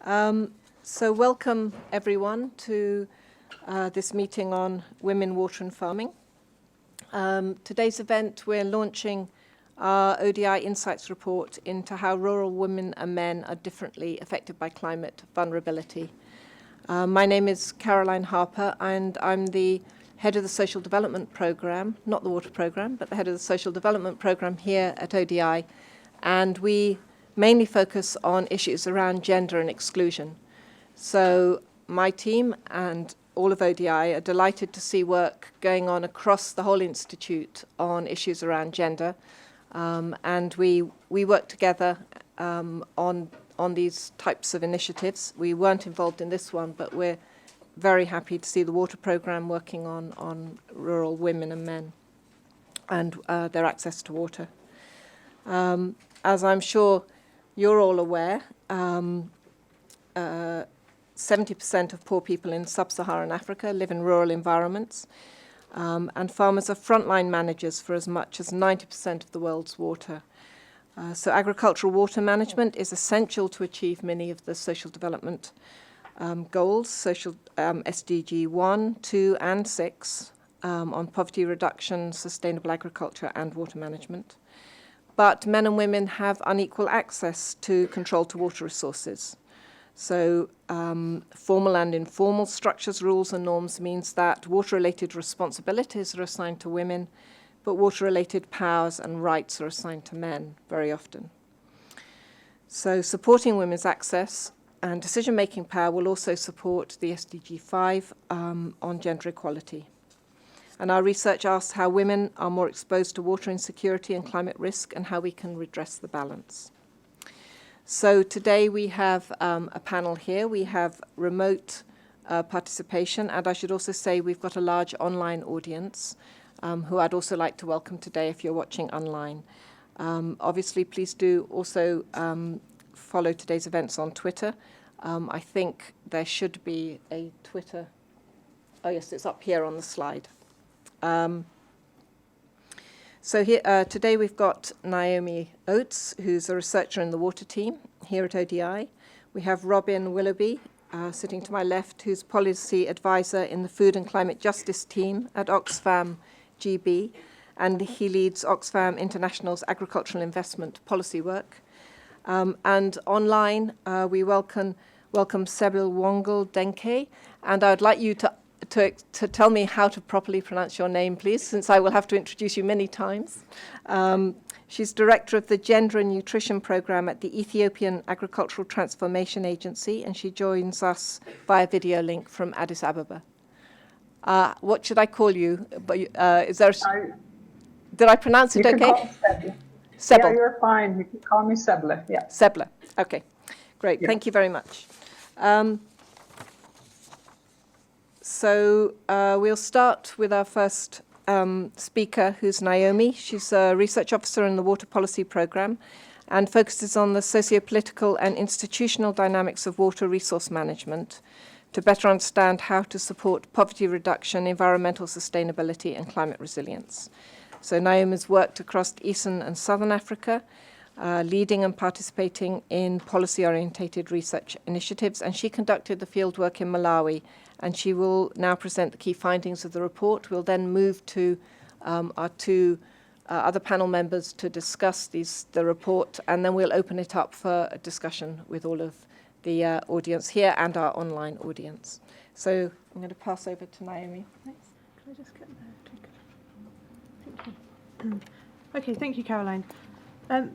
So welcome everyone to this meeting on women, water and farming. Today's event, we're launching our ODI Insights report into how rural women and men are differently affected by climate vulnerability. My name is Caroline Harper, and I'm the head of the Social Development Programme, not the Water Programme, but the head of the Social Development Programme here at ODI. And we mainly focus on issues around gender and exclusion. So my team and all of ODI are delighted to see work going on across the whole institute on issues around gender. And we work together on these types of initiatives. We weren't involved in this one, but we're very happy to see the Water Programme working on rural women and men and their access to water. As I'm sure you're all aware, 70% of poor people in sub-Saharan Africa live in rural environments, and farmers are frontline managers for as much as 90% of the world's water. So agricultural water management is essential to achieve many of the social development goals, SDG 1, 2 and 6, on poverty reduction, sustainable agriculture and water management. But men and women have unequal access to controlled water resources. So formal and informal structures, rules and norms means that water-related responsibilities are assigned to women, but water-related powers and rights are assigned to men very often. So supporting women's access and decision-making power will also support the SDG 5 on gender equality. And our research asks how women are more exposed to water insecurity and climate risk and how we can redress the balance. So today we have a panel here. We have remote participation, and I should also say we've got a large online audience who I'd also like to welcome today if you're watching online. Obviously, please do also follow today's events on Twitter. I think there should be a Twitter. Oh, yes, it's up here on the slide. So here, today we've got Naomi Oates, who's a researcher in the water team here at ODI. We have Robin Willoughby, sitting to my left, who's policy advisor in the Food and Climate Justice team at Oxfam GB, and he leads Oxfam International's agricultural investment policy work. And online, we welcome Sebil Wongel Denke, and I'd like you to tell me how to properly pronounce your name, please, since I will have to introduce you many times. She's director of the Gender and Nutrition Programme at the Ethiopian Agricultural Transformation Agency, and she joins us via video link from Addis Ababa. What should I call you? Is there? Did I pronounce it okay? Sebil. Yeah, you're fine. You can call me Seble. Yeah. Seble. Okay, great. Yeah. Thank you very much. So we'll start with our first speaker, who's Naomi. She's a research officer in the Water Policy Programme and focuses on the socio-political and institutional dynamics of water resource management to better understand how to support poverty reduction, environmental sustainability and climate resilience. So Naomi's worked across Eastern and Southern Africa, leading and participating in policy-orientated research initiatives, and she conducted the fieldwork in Malawi, and she will now present the key findings of the report. We'll then move to our two other panel members to discuss the report, and then we'll open it up for a discussion with all of the audience here and our online audience. So I'm going to pass over to Naomi. Thanks. Can I just get there? Thank you. Okay, thank you, Caroline. Could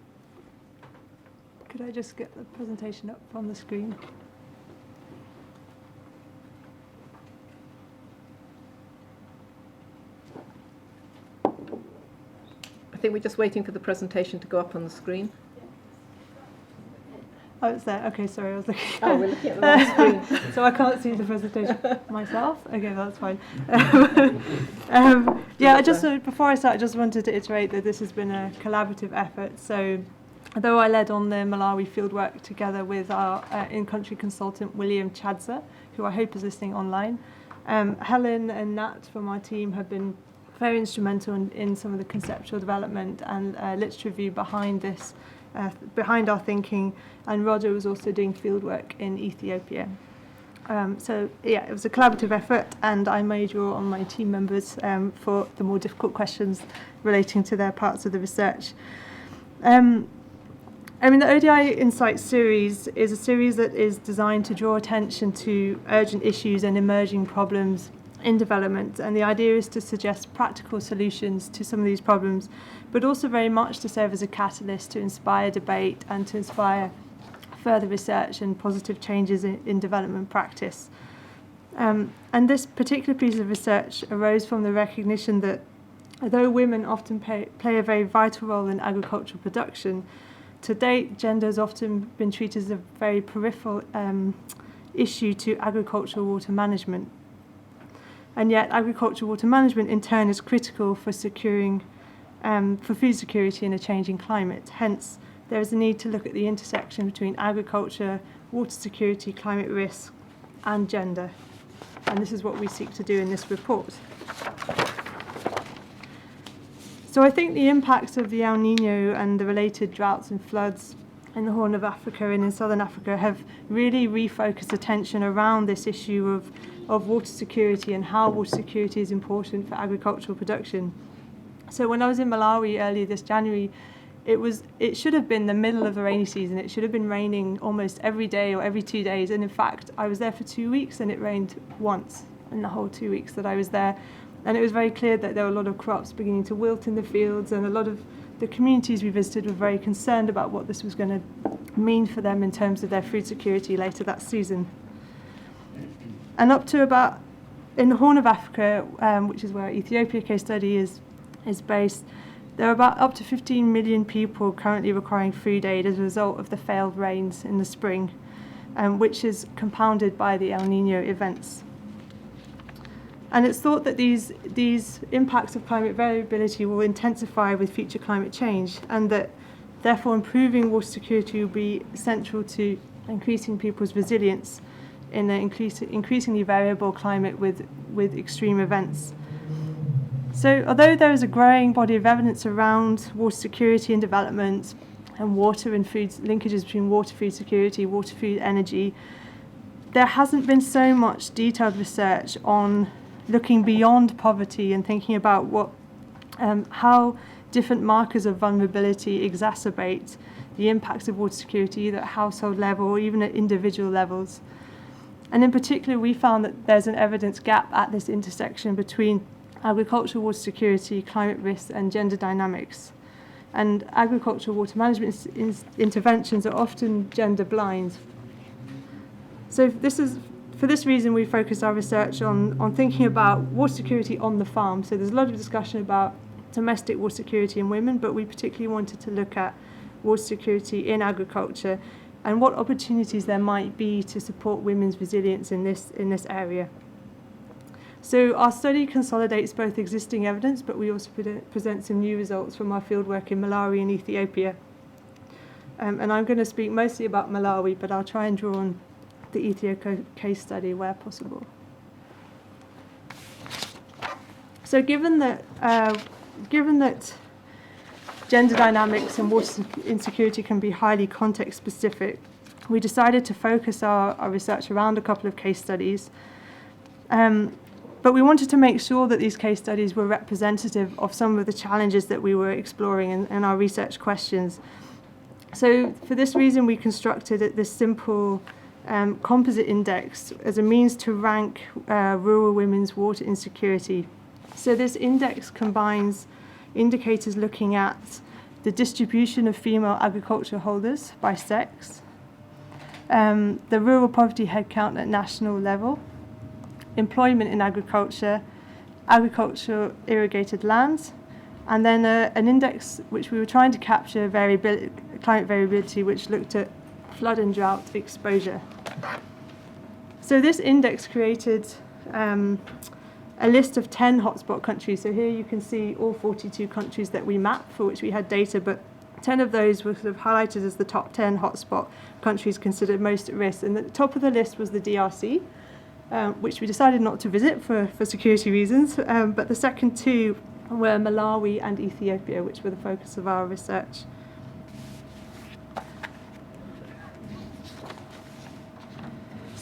I just get the presentation up on the screen? I think we're just waiting for the presentation to go up on the screen. Oh, it's there. Okay, sorry, I was looking. Oh, we're looking at the wrong screen. So I can't see the presentation myself. Okay, that's fine. Yeah, before I start, I just wanted to iterate that this has been a collaborative effort. So, although I led on the Malawi fieldwork together with our in-country consultant William Chadza, who I hope is listening online, Helen and Nat from our team have been very instrumental in some of the conceptual development and literature review behind this behind our thinking, and Roger was also doing fieldwork in Ethiopia. So yeah, it was a collaborative effort, and I may draw on my team members for the more difficult questions relating to their parts of the research. The ODI Insights series is a series that is designed to draw attention to urgent issues and emerging problems in development, and the idea is to suggest practical solutions to some of these problems, but also very much to serve as a catalyst to inspire debate and to inspire further research and positive changes in development practice. And this particular piece of research arose from the recognition that although women often play a very vital role in agricultural production, to date, gender has often been treated as a very peripheral issue to agricultural water management. And yet, agricultural water management, in turn, is critical for securing for food security in a changing climate. Hence, there is a need to look at the intersection between agriculture, water security, climate risk, and gender. And this is what we seek to do in this report. So I think the impacts of the El Niño and the related droughts and floods in the Horn of Africa and in southern Africa have really refocused attention around this issue of water security and how water security is important for agricultural production. So when I was in Malawi earlier this January, it should have been the middle of the rainy season. It should have been raining almost every day or every 2 days. And in fact, I was there for 2 weeks and it rained once in the whole 2 weeks that I was there. And it was very clear that there were a lot of crops beginning to wilt in the fields, and a lot of the communities we visited were very concerned about what this was going to mean for them in terms of their food security later that season. And up to about, in the Horn of Africa, which is where our Ethiopia case study is based, there are about up to 15 million people currently requiring food aid as a result of the failed rains in the spring, which is compounded by the El Niño events. And it's thought that these impacts of climate variability will intensify with future climate change, and that therefore improving water security will be central to increasing people's resilience in an increasingly variable climate with extreme events. So although there is a growing body of evidence around water security and development and water and food, linkages between water, food security, water, food, energy, there hasn't been so much detailed research on looking beyond poverty and thinking about how different markers of vulnerability exacerbate the impacts of water security, either at household level or even at individual levels. And in particular, we found that there's an evidence gap at this intersection between agricultural water security, climate risks, and gender dynamics. And agricultural water management interventions are often gender blind. So for this reason, we focus our research on thinking about water security on the farm. So there's a lot of discussion about domestic water security in women, but we particularly wanted to look at water security in agriculture and what opportunities there might be to support women's resilience in this area. So our study consolidates both existing evidence, but we also present some new results from our fieldwork in Malawi and Ethiopia. And I'm going to speak mostly about Malawi, but I'll try and draw on the Ethiopia case study where possible. So given that gender dynamics and water insecurity can be highly context specific, we decided to focus our research around a couple of case studies. But we wanted to make sure that these case studies were representative of some of the challenges that we were exploring in our research questions. So for this reason, we constructed this simple composite index as a means to rank rural women's water insecurity. So this index combines indicators looking at the distribution of female agriculture holders by sex, the rural poverty headcount at national level, employment in agriculture, agricultural irrigated lands, and then an index which we were trying to capture climate variability, which looked at flood and drought exposure. So this index created a list of 10 hotspot countries. So here you can see all 42 countries that we mapped for which we had data, but 10 of those were sort of highlighted as the top 10 hotspot countries considered most at risk. And at the top of the list was the DRC, which we decided not to visit for security reasons. But the second two were Malawi and Ethiopia, which were the focus of our research.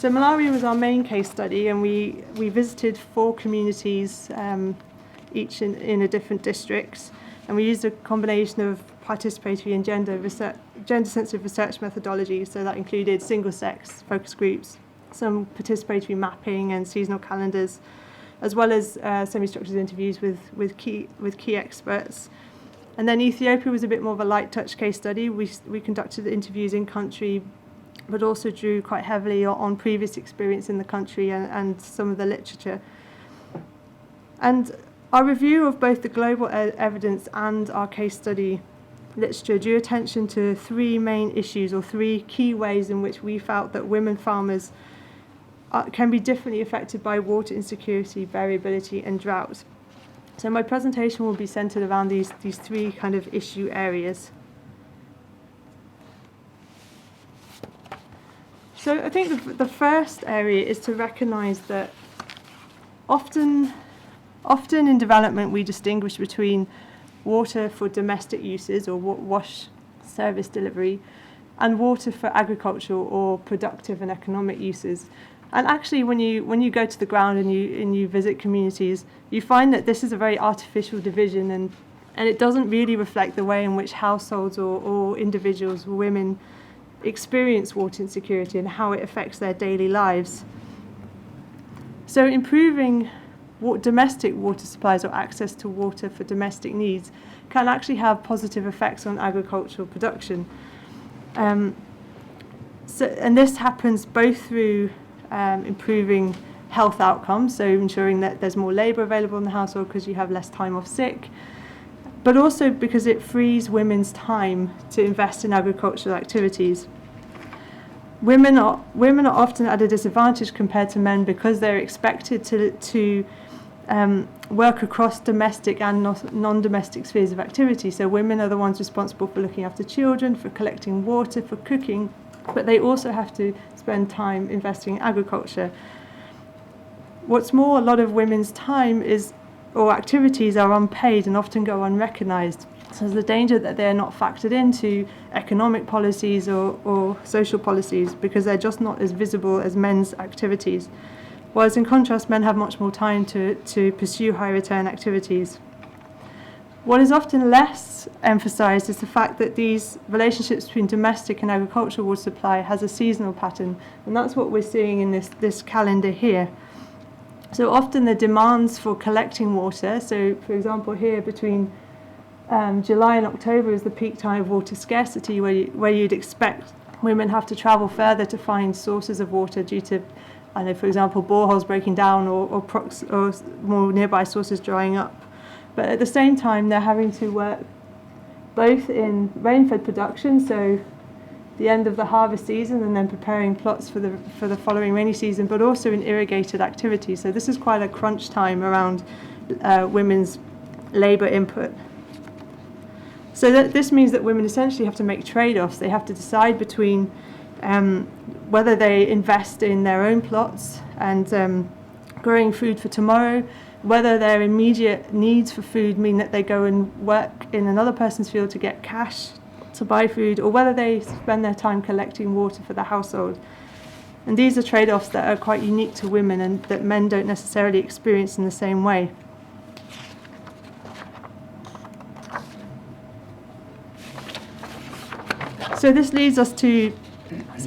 So Malawi was our main case study, and we visited 4 communities, each in a different district, and we used a combination of participatory and gender-sensitive research methodologies. So that included single-sex focus groups, some participatory mapping and seasonal calendars, as well as semi-structured interviews with key experts. And then Ethiopia was a bit more of a light touch case study. We conducted interviews in country, but also drew quite heavily on previous experience in the country and some of the literature. And our review of both the global evidence and our case study literature drew attention to 3 main issues, or 3 key ways in which we felt that women farmers can be differently affected by water insecurity, variability and drought. So my presentation will be centred around these 3 kind of issue areas. So I think the first area is to recognise that often in development we distinguish between water for domestic uses or wash service delivery and water for agricultural or productive and economic uses. And actually when you go to the ground and you visit communities, you find that this is a very artificial division, and it doesn't really reflect the way in which households or individuals, women, experience water insecurity and how it affects their daily lives. So improving domestic water supplies or access to water for domestic needs can actually have positive effects on agricultural production. And this happens both through improving health outcomes, so ensuring that there's more labour available in the household because you have less time off sick, but also because it frees women's time to invest in agricultural activities. Women are often at a disadvantage compared to men because they're expected to work across domestic and non-domestic spheres of activity. So women are the ones responsible for looking after children, for collecting water, for cooking, but they also have to spend time investing in agriculture. What's more, a lot of women's time or activities are unpaid and often go unrecognised. So there's the danger that they're not factored into economic policies or social policies because they're just not as visible as men's activities. Whereas in contrast, men have much more time to pursue high return activities. What is often less emphasised is the fact that these relationships between domestic and agricultural water supply has a seasonal pattern, and that's what we're seeing in this calendar here. So often the demands for collecting water, so for example here between July and October is the peak time of water scarcity, where you'd expect women have to travel further to find sources of water due to, I know, for example, boreholes breaking down or more nearby sources drying up. But at the same time, they're having to work both in rain-fed production, so the end of the harvest season, and then preparing plots for the following rainy season, but also in irrigated activities. So this is quite a crunch time around women's labour input. So this means that women essentially have to make trade-offs. They have to decide between whether they invest in their own plots and growing food for tomorrow, whether their immediate needs for food mean that they go and work in another person's field to get cash to buy food, or whether they spend their time collecting water for the household. And these are trade-offs that are quite unique to women and that men don't necessarily experience in the same way. So this leads us to,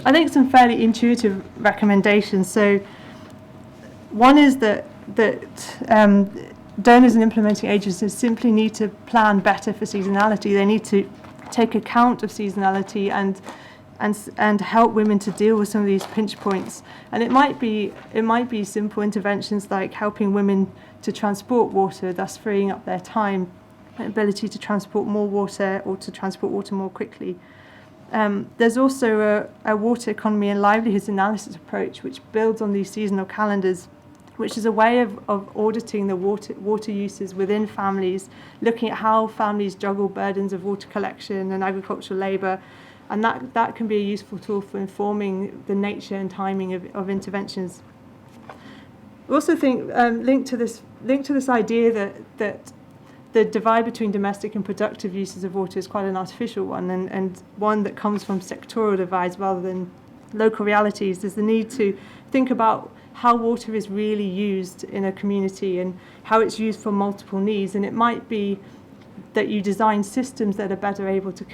I think, some fairly intuitive recommendations. So one is that donors and implementing agencies simply need to plan better for seasonality. They need to take account of seasonality and help women to deal with some of these pinch points. And it might be simple interventions like helping women to transport water, thus freeing up their time, ability to transport more water or to transport water more quickly. There's also a water economy and livelihoods analysis approach which builds on these seasonal calendars, which is a way of auditing the water uses within families, looking at how families juggle burdens of water collection and agricultural labour, and that can be a useful tool for informing the nature and timing of interventions. I also think linked to this idea that the divide between domestic and productive uses of water is quite an artificial one, and one that comes from sectoral divides rather than local realities. There's the need to think about how water is really used in a community and how it's used for multiple needs. And it might be that you design systems that are better able to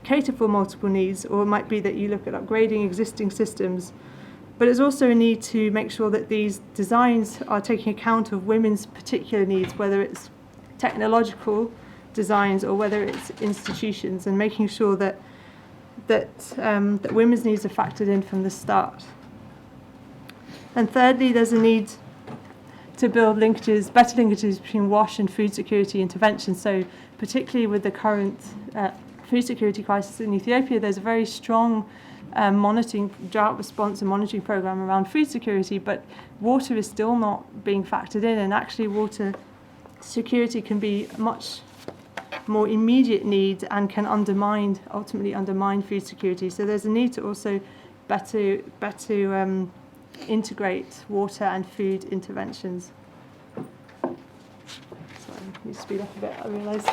cater for multiple needs, or it might be that you look at upgrading existing systems. But there's also a need to make sure that these designs are taking account of women's particular needs, whether it's technological designs or whether it's institutions, and making sure that women's needs are factored in from the start. And thirdly, there's a need to build linkages, better linkages between WASH and food security intervention. So particularly with the current food security crisis in Ethiopia, there's a very strong monitoring, drought response and monitoring program around food security, but water is still not being factored in, and actually water security can be much more immediate need and can ultimately undermine food security. So there's a need to also better integrate water and food interventions. Sorry, I need to speed up a bit, I realise.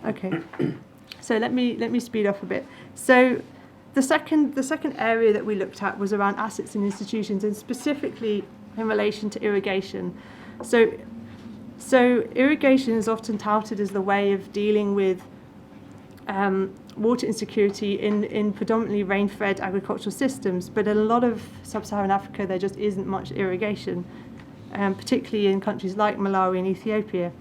Okay, so let me speed up a bit. So the second area that we looked at was around assets and institutions, and specifically in relation to irrigation. So irrigation is often touted as the way of dealing with water insecurity in predominantly rain-fed agricultural systems, but in a lot of sub-Saharan Africa there just isn't much irrigation, particularly in countries like Malawi and Ethiopia.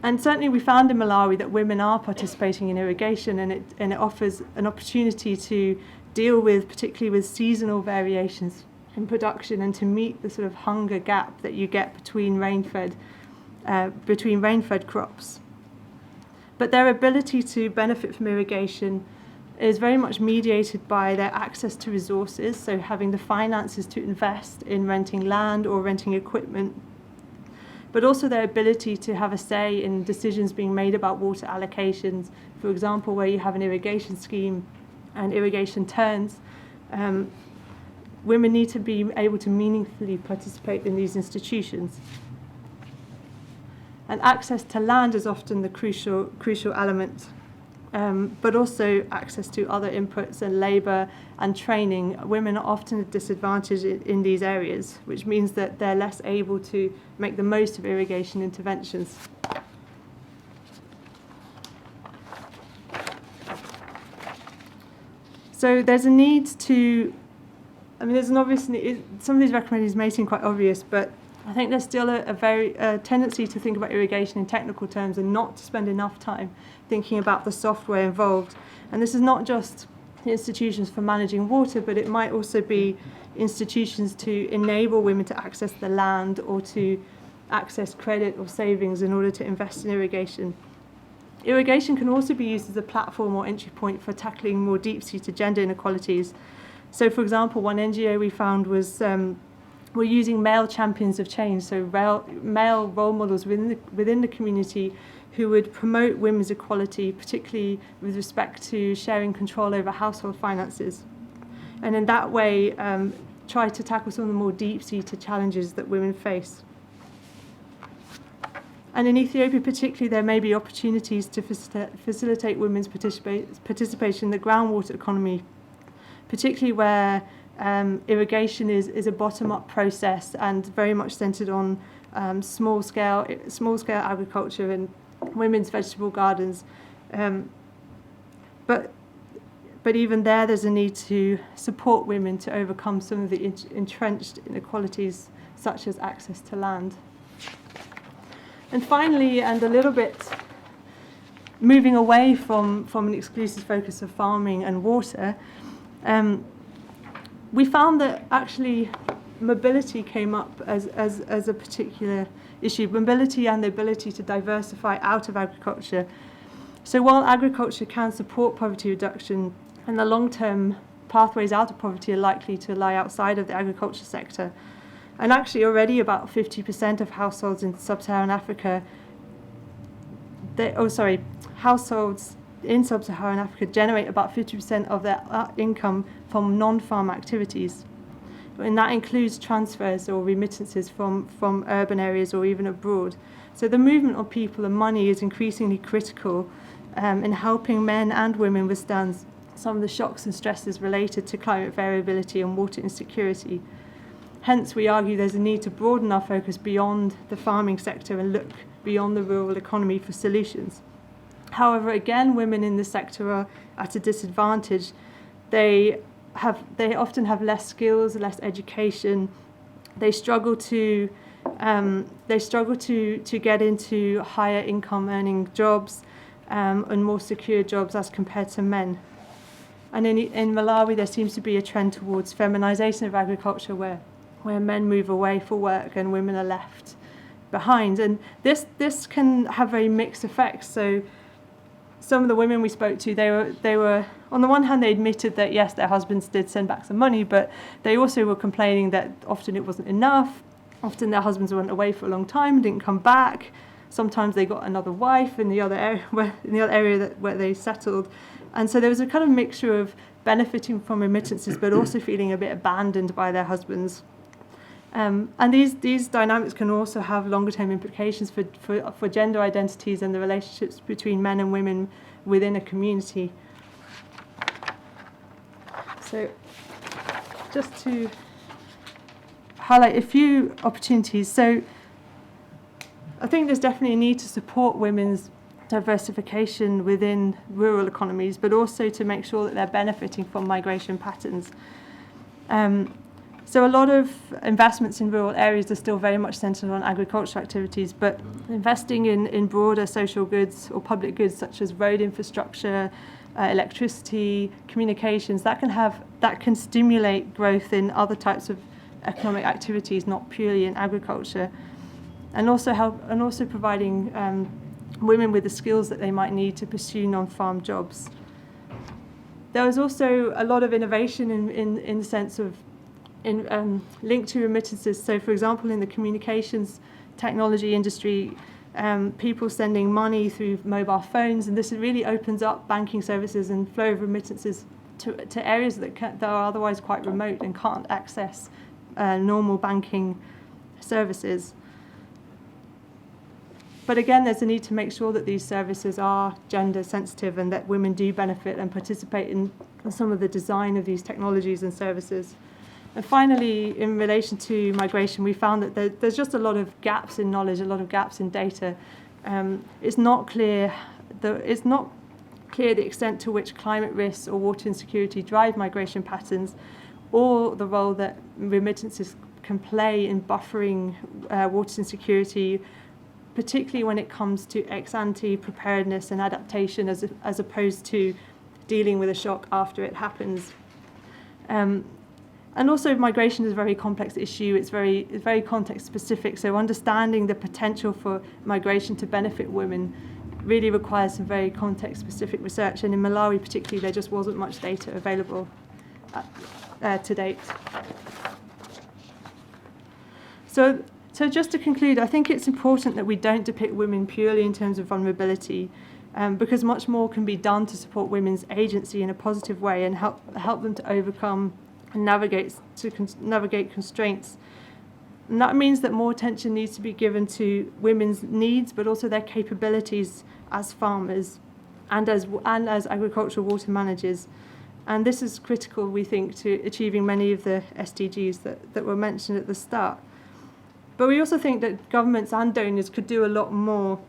And certainly we found in Malawi that women are participating in irrigation, and it offers an opportunity to deal with, particularly with seasonal variations in production, and to meet the sort of hunger gap that you get between rain-fed crops. But their ability to benefit from irrigation is very much mediated by their access to resources, so having the finances to invest in renting land or renting equipment, but also their ability to have a say in decisions being made about water allocations. For example, where you have an irrigation scheme and irrigation turns, women need to be able to meaningfully participate in these institutions. And access to land is often the crucial element, but also access to other inputs and labour and training. Women are often disadvantaged in these areas, which means that they're less able to make the most of irrigation interventions. So there's a need to, there's an obvious need. Some of these recommendations may seem quite obvious, but I think there's still a tendency to think about irrigation in technical terms and not to spend enough time thinking about the software involved. And this is not just institutions for managing water, but it might also be institutions to enable women to access the land or to access credit or savings in order to invest in irrigation. Irrigation can also be used as a platform or entry point for tackling more deep-seated gender inequalities. So, for example, one NGO we found was we're using male champions of change, so male role models within the community who would promote women's equality, particularly with respect to sharing control over household finances. And in that way, try to tackle some of the more deep-seated challenges that women face. And in Ethiopia particularly, there may be opportunities to facilitate women's participation in the groundwater economy, particularly where irrigation is a bottom-up process and very much centred on small-scale agriculture and women's vegetable gardens. But even there's a need to support women to overcome some of the entrenched inequalities, such as access to land. And finally, and a little bit moving away from an exclusive focus of farming and water, we found that actually mobility came up as a particular issue, mobility and the ability to diversify out of agriculture. So while agriculture can support poverty reduction, and the long-term pathways out of poverty are likely to lie outside of the agriculture sector, and actually already about 50% of households in sub-Saharan Africa, households in sub-Saharan Africa generate about 50% of their income from non-farm activities. And that includes transfers or remittances from urban areas or even abroad. So the movement of people and money is increasingly critical in helping men and women withstand some of the shocks and stresses related to climate variability and water insecurity. Hence, we argue there's a need to broaden our focus beyond the farming sector and look beyond the rural economy for solutions. However, again, women in this sector are at a disadvantage. They often have less skills, less education. They struggle to get into higher income earning jobs and more secure jobs as compared to men. And in Malawi, there seems to be a trend towards feminization of agriculture where men move away for work and women are left behind. And this can have very mixed effects. So some of the women we spoke to, they were on the one hand, they admitted that yes, their husbands did send back some money, but they also were complaining that often it wasn't enough. Often their husbands went away for a long time, didn't come back. Sometimes they got another wife in the other area where they settled. And so there was a kind of mixture of benefiting from remittances, but also feeling a bit abandoned by their husbands. And these dynamics can also have longer-term implications for gender identities and the relationships between men and women within a community. So just to highlight a few opportunities. So I think there's definitely a need to support women's diversification within rural economies, but also to make sure that they're benefiting from migration patterns. So a lot of investments in rural areas are still very much centred on agricultural activities, but investing in broader social goods or public goods such as road infrastructure, electricity, communications, that can stimulate growth in other types of economic activities, not purely in agriculture, and also providing women with the skills that they might need to pursue non-farm jobs. There was also a lot of innovation in the sense of linked to remittances. So, for example, in the communications technology industry, people sending money through mobile phones, and this really opens up banking services and flow of remittances to areas that are otherwise quite remote and can't access normal banking services. But again, there's a need to make sure that these services are gender sensitive and that women do benefit and participate in some of the design of these technologies and services. And finally, in relation to migration, we found that there's just a lot of gaps in knowledge, a lot of gaps in data. It's not clear the extent to which climate risks or water insecurity drive migration patterns, or the role that remittances can play in buffering water insecurity, particularly when it comes to ex-ante preparedness and adaptation as opposed to dealing with a shock after it happens. And also, migration is a very complex issue. It's very context specific. So understanding the potential for migration to benefit women really requires some very context specific research. And in Malawi particularly, there just wasn't much data available to date. So just to conclude, I think it's important that we don't depict women purely in terms of vulnerability, because much more can be done to support women's agency in a positive way and help them to overcome and navigate constraints. And that means that more attention needs to be given to women's needs, but also their capabilities as farmers and as agricultural water managers. And this is critical, we think, to achieving many of the SDGs that were mentioned at the start. But we also think that governments and donors could do a lot more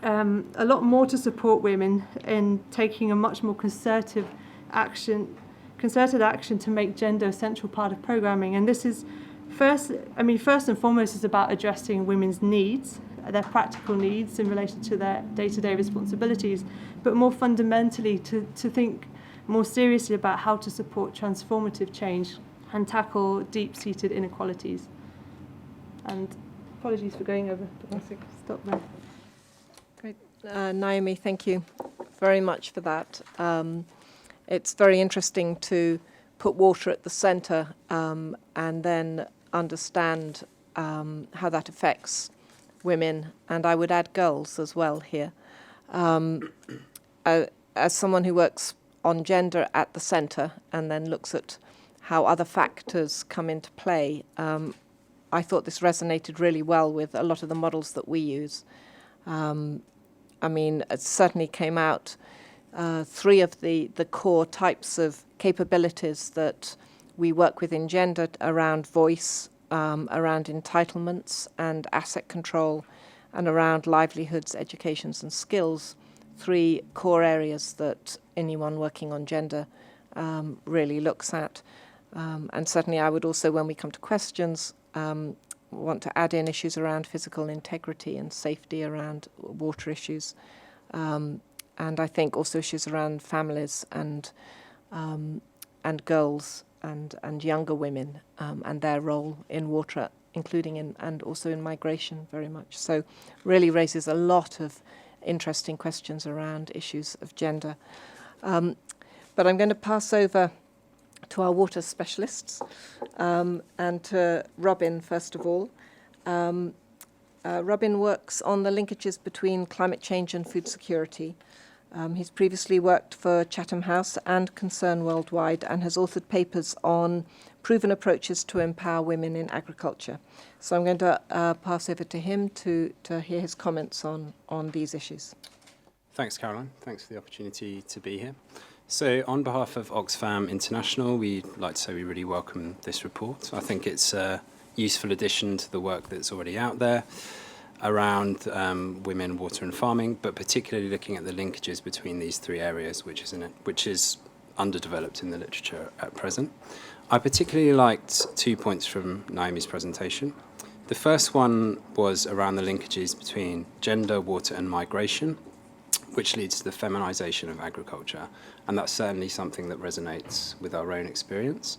to support women in taking a much more concerted action to make gender a central part of programming. And this is first and foremost is about addressing women's needs, their practical needs in relation to their day-to-day responsibilities, but more fundamentally to think more seriously about how to support transformative change and tackle deep-seated inequalities. And apologies for going over, but I'll stop there. Great. Naomi, thank you very much for that. It's very interesting to put water at the centre and then understand how that affects women, and I would add girls as well here. As someone who works on gender at the centre and then looks at how other factors come into play, I thought this resonated really well with a lot of the models that we use. It certainly came out three of the core types of capabilities that we work with in gender around voice, around entitlements and asset control, and around livelihoods, educations and skills, three core areas that anyone working on gender really looks at. And certainly I would also, when we come to questions, want to add in issues around physical integrity and safety around water issues. And I think also issues around families and girls and younger women and their role in water, including and also in migration very much. So really raises a lot of interesting questions around issues of gender. But I'm going to pass over to our water specialists and to Robin first of all. Robin works on the linkages between climate change and food security. He's previously worked for Chatham House and Concern Worldwide and has authored papers on proven approaches to empower women in agriculture. So I'm going to pass over to him to hear his comments on these issues. Thanks, Caroline. Thanks for the opportunity to be here. So on behalf of Oxfam International, we'd like to say we really welcome this report. I think it's a useful addition to the work that's already out there around women, water and farming, but particularly looking at the linkages between these three areas, which is underdeveloped in the literature at present. I particularly liked 2 points from Naomi's presentation. The first one was around the linkages between gender, water and migration, which leads to the feminisation of agriculture. And that's certainly something that resonates with our own experience.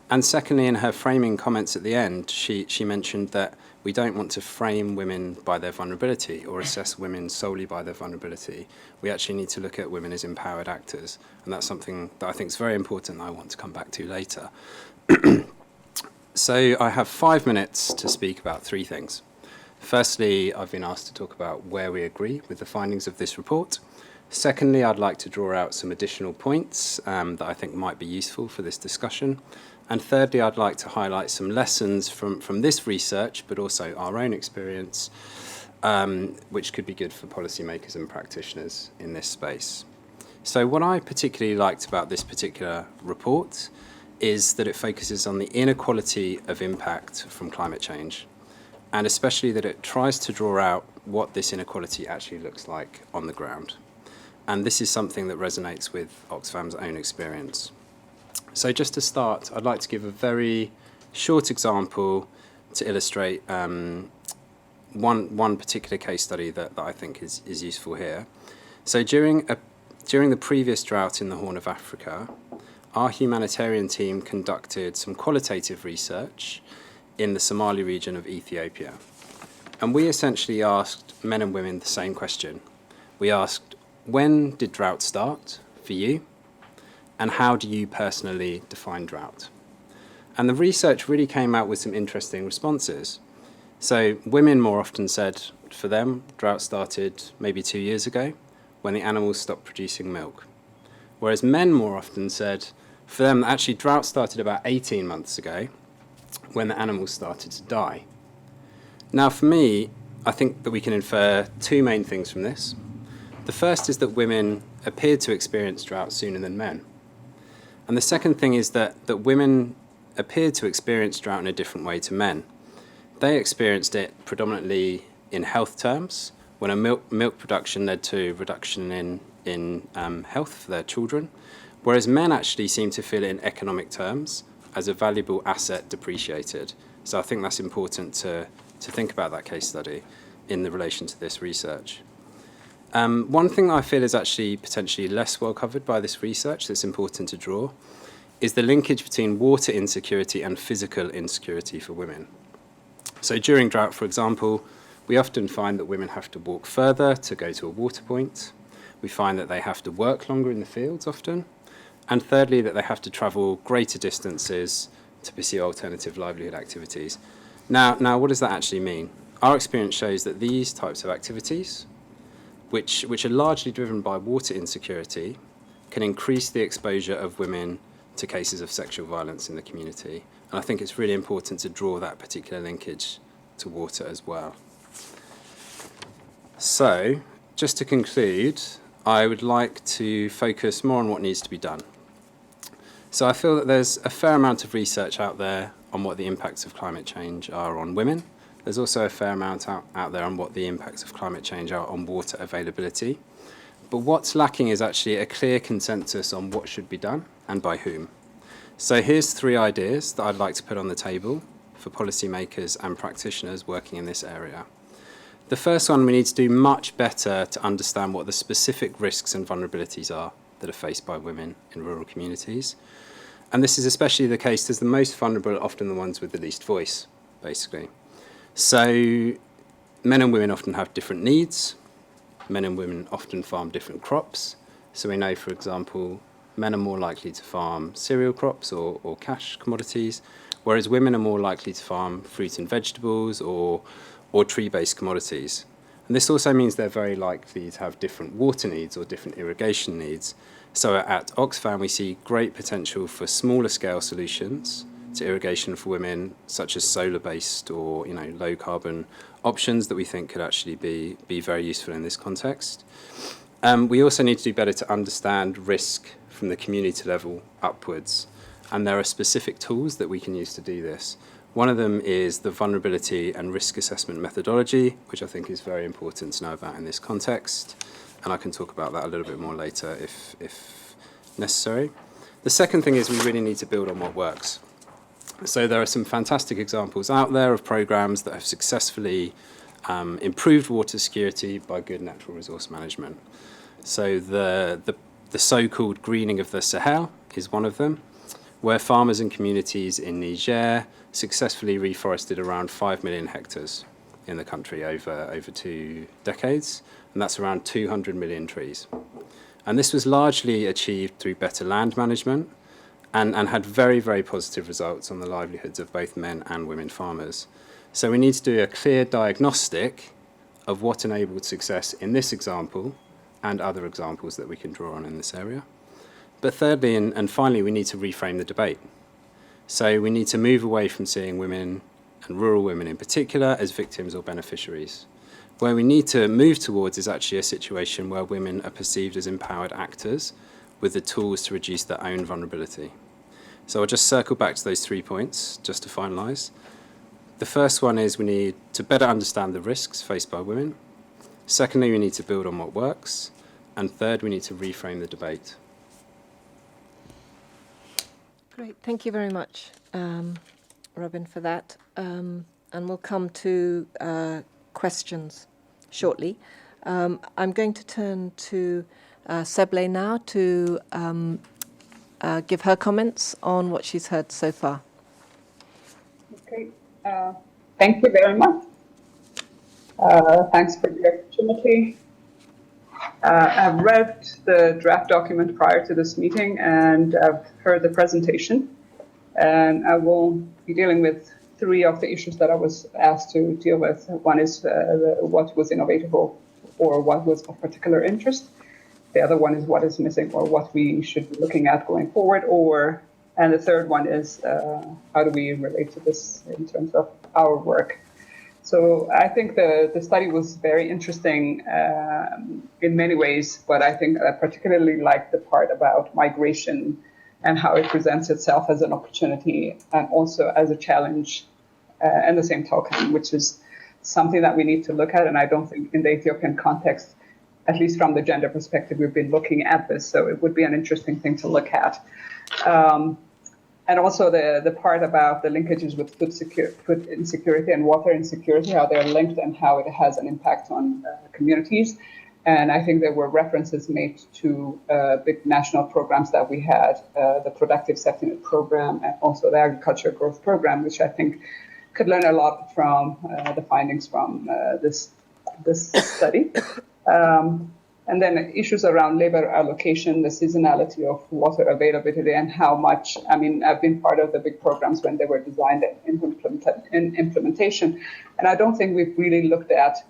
And secondly, in her framing comments at the end, she mentioned that we don't want to frame women by their vulnerability or assess women solely by their vulnerability. We actually need to look at women as empowered actors. And that's something that I think is very important that I want to come back to later. So I have 5 minutes to speak about three things. Firstly, I've been asked to talk about where we agree with the findings of this report. Secondly, I'd like to draw out some additional points that I think might be useful for this discussion. And thirdly, I'd like to highlight some lessons from this research, but also our own experience, which could be good for policymakers and practitioners in this space. So what I particularly liked about this particular report is that it focuses on the inequality of impact from climate change, and especially that it tries to draw out what this inequality actually looks like on the ground. And this is something that resonates with Oxfam's own experience. So just to start, I'd like to give a very short example to illustrate one particular case study that I think is useful here. So during the previous drought in the Horn of Africa, our humanitarian team conducted some qualitative research in the Somali region of Ethiopia. And we essentially asked men and women the same question. We asked, when did drought start for you? And how do you personally define drought? And the research really came out with some interesting responses. So women more often said, for them, drought started maybe 2 years ago when the animals stopped producing milk. Whereas men more often said, for them, actually drought started about 18 months ago when the animals started to die. Now, for me, I think that we can infer two main things from this. The first is that women appeared to experience drought sooner than men. And the second thing is that women appeared to experience drought in a different way to men. They experienced it predominantly in health terms, when a milk production led to reduction in health for their children, whereas men actually seem to feel it in economic terms as a valuable asset depreciated. So I think that's important to think about that case study in the relation to this research. One thing I feel is actually potentially less well covered by this research that's important to draw is the linkage between water insecurity and physical insecurity for women. So during drought, for example, we often find that women have to walk further to go to a water point. We find that they have to work longer in the fields often. And thirdly, that they have to travel greater distances to pursue alternative livelihood activities. Now, what does that actually mean? Our experience shows that these types of activities, which are largely driven by water insecurity, can increase the exposure of women to cases of sexual violence in the community. And I think it's really important to draw that particular linkage to water as well. So, just to conclude, I would like to focus more on what needs to be done. So I feel that there's a fair amount of research out there on what the impacts of climate change are on women. There's also a fair amount out there on what the impacts of climate change are on water availability. But what's lacking is actually a clear consensus on what should be done and by whom. So here's 3 ideas that I'd like to put on the table for policymakers and practitioners working in this area. The first one, we need to do much better to understand what the specific risks and vulnerabilities are that are faced by women in rural communities. And this is especially the case as the most vulnerable are often the ones with the least voice, basically. So men and women often have different needs. Men and women often farm different crops. So we know, for example, men are more likely to farm cereal crops or cash commodities, whereas women are more likely to farm fruit and vegetables or tree-based commodities. And this also means they're very likely to have different water needs or different irrigation needs. So at Oxfam, we see great potential for smaller scale solutions to irrigation for women, such as solar-based or low-carbon options that we think could actually be very useful in this context. We also need to do better to understand risk from the community level upwards, and there are specific tools that we can use to do this. One of them is the vulnerability and risk assessment methodology, which I think is very important to know about in this context, and I can talk about that a little bit more later if necessary. The second thing is we really need to build on what works. So there are some fantastic examples out there of programs that have successfully improved water security by good natural resource management. So the so-called greening of the Sahel is one of them, where farmers and communities in Niger successfully reforested around 5 million hectares in the country over 2 decades, and that's around 200 million trees. And this was largely achieved through better land management and had very, very positive results on the livelihoods of both men and women farmers. So we need to do a clear diagnostic of what enabled success in this example and other examples that we can draw on in this area. But thirdly, and finally, we need to reframe the debate. So we need to move away from seeing women, and rural women in particular, as victims or beneficiaries. Where we need to move towards is actually a situation where women are perceived as empowered actors with the tools to reduce their own vulnerability. So I'll just circle back to those 3 points, just to finalise. The first one is we need to better understand the risks faced by women. Secondly, we need to build on what works. And third, we need to reframe the debate. Great, thank you very much, Robin, for that. And we'll come to questions shortly. I'm going to turn to Seble now to give her comments on what she's heard so far. Okay, thank you very much. Thanks for the opportunity. I've read the draft document prior to this meeting and I've heard the presentation, and I will be dealing with 3 of the issues that I was asked to deal with. One is what was innovative or what was of particular interest. The other one is what is missing or what we should be looking at going forward. And the third one is how do we relate to this in terms of our work. So I think the study was very interesting in many ways, but I think I particularly like the part about migration and how it presents itself as an opportunity and also as a challenge in the same token, which is something that we need to look at. And I don't think in the Ethiopian context, at least from the gender perspective, we've been looking at this. So it would be an interesting thing to look at. And also the part about the linkages with food insecurity and water insecurity, how they're linked and how it has an impact on communities. And I think there were references made to big national programs that we had, the Productive Settlement Program and also the Agriculture Growth Program, which I think could learn a lot from the findings from this study. And then issues around labor allocation, the seasonality of water availability, and how much, I mean, I've been part of the big programs when they were designed and implementation. And I don't think we've really looked at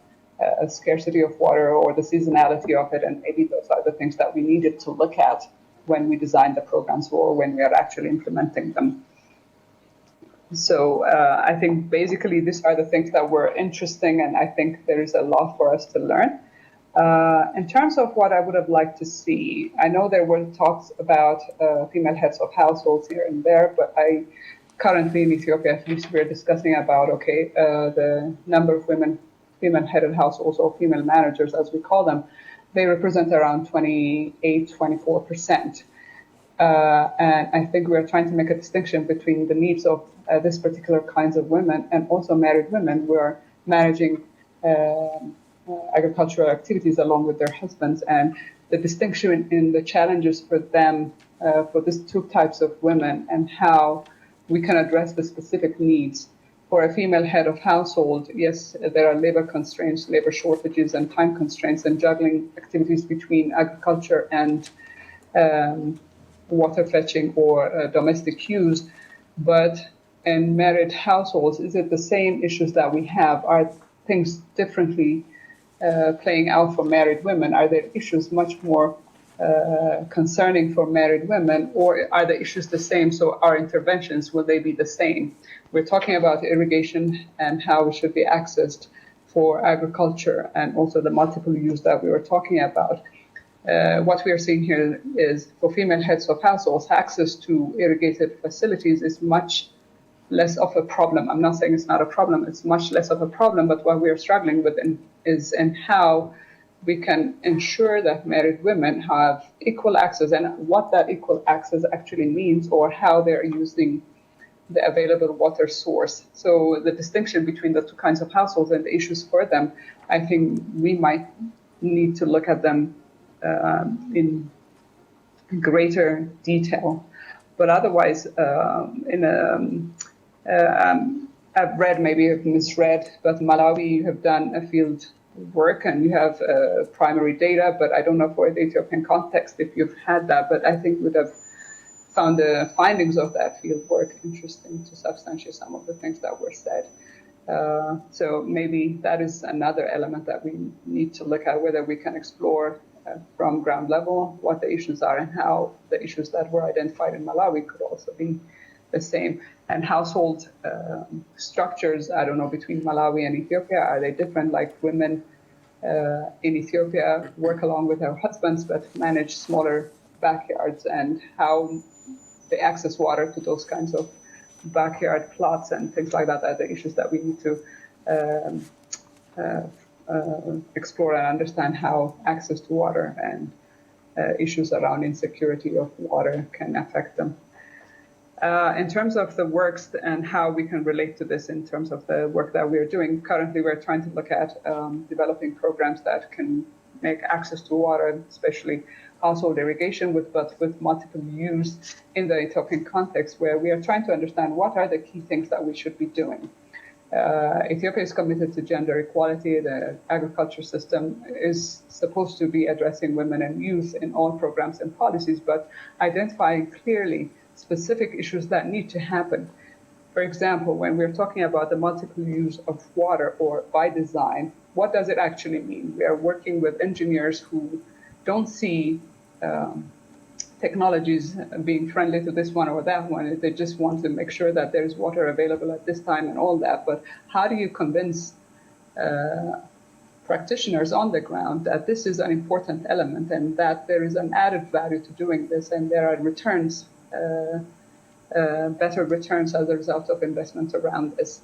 scarcity of water or the seasonality of it. And maybe those are the things that we needed to look at when we designed the programs or when we are actually implementing them. So I think basically these are the things that were interesting, and I think there is a lot for us to learn. In terms of what I would have liked to see, I know there were talks about female heads of households here and there, but I currently in Ethiopia, at least we're discussing about, the number of female-headed households or female managers, as we call them, they represent around 28, 24%. And I think we're trying to make a distinction between the needs of this particular kinds of women and also married women who are managing agricultural activities along with their husbands, and the distinction in the challenges for them, for these two types of women, and how we can address the specific needs. For a female head of household, yes, there are labor constraints, labor shortages, and time constraints, and juggling activities between agriculture and water fetching or domestic use. But in married households, is it the same issues that we have? Are things differently playing out for married women? Are there issues much more concerning for married women, or are the issues the same? So our interventions, will they be the same? We're talking about irrigation and how it should be accessed for agriculture, and also the multiple use that we were talking about. What we are seeing here is for female heads of households, access to irrigated facilities is much less of a problem. I'm not saying it's not a problem, it's much less of a problem, but what we are struggling with is in how we can ensure that married women have equal access, and what that equal access actually means, or how they're using the available water source. So the distinction between the two kinds of households and the issues for them, I think we might need to look at them in greater detail. But otherwise, I've read, maybe I've misread, but Malawi, you have done a field work and you have primary data, but I don't know for the Ethiopian context if you've had that, but I think would have found the findings of that field work interesting to substantiate some of the things that were said. So maybe that is another element that we need to look at, whether we can explore from ground level what the issues are, and how the issues that were identified in Malawi could also be the same. And household structures, I don't know, between Malawi and Ethiopia, are they different? Like women in Ethiopia work along with their husbands, but manage smaller backyards, and how they access water to those kinds of backyard plots and things like that are the issues that we need to explore and understand how access to water and issues around insecurity of water can affect them. In terms of the works and how we can relate to this in terms of the work that we're doing, currently we're trying to look at developing programs that can make access to water, especially household irrigation, but with multiple use in the Ethiopian context, where we are trying to understand what are the key things that we should be doing. Ethiopia is committed to gender equality. The agriculture system is supposed to be addressing women and youth in all programs and policies, but identifying clearly specific issues that need to happen. For example, when we're talking about the multiple use of water, or by design, what does it actually mean? We are working with engineers who don't see technologies being friendly to this one or that one. They just want to make sure that there's water available at this time and all that. But how do you convince practitioners on the ground that this is an important element, and that there is an added value to doing this, and there are returns, better returns as a result of investment around this?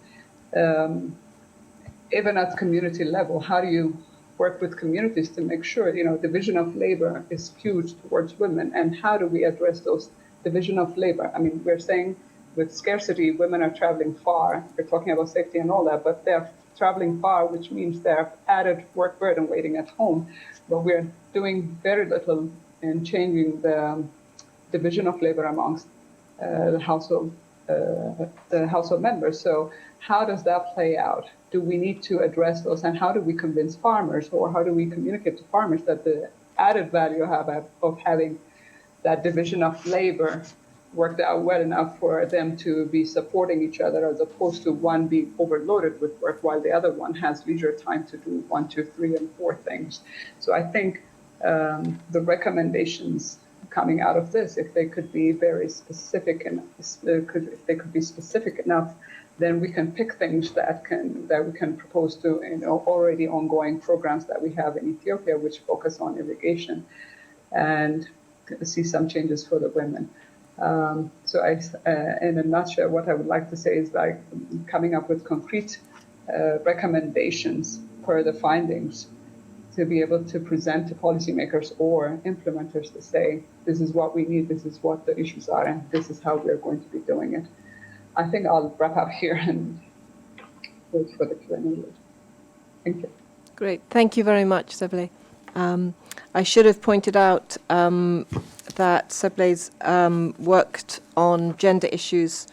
Even at community level, how do you work with communities to make sure, division of labor is skewed towards women, and how do we address those division of labor? I mean, we're saying with scarcity, women are traveling far. We're talking about safety and all that, but they're traveling far, which means they're added work burden waiting at home. But we're doing very little in changing the division of labor amongst the household members. So how does that play out? Do we need to address those, and how do we convince farmers, or how do we communicate to farmers that the added value of having that division of labor worked out well enough for them to be supporting each other, as opposed to one being overloaded with work while the other one has leisure time to do 1, 2, 3, and 4 things. So I think the recommendations coming out of this, if they could be very specific and if they could be specific enough, then we can pick things that we can propose to already ongoing programs that we have in Ethiopia, which focus on irrigation, and see some changes for the women. So in a nutshell, what I would like to say is like coming up with concrete recommendations for the findings to be able to present to policymakers or implementers to say, this is what we need, this is what the issues are, and this is how we're going to be doing it. I think I'll wrap up here and wait for the Q&A. Thank you. Great. Thank you very much, Seble. I should have pointed out that Seble's worked on gender issues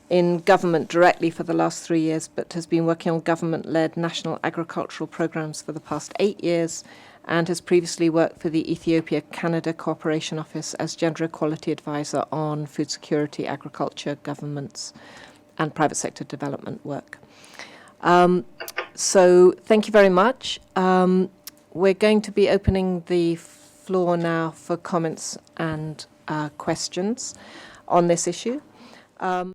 in government directly for the last 3 years, but has been working on government-led national agricultural programs for the past 8 years, and has previously worked for the Ethiopia-Canada Cooperation Office as Gender Equality Advisor on food security, agriculture, governments, and private sector development work. So thank you very much. We're going to be opening the floor now for comments and questions on this issue.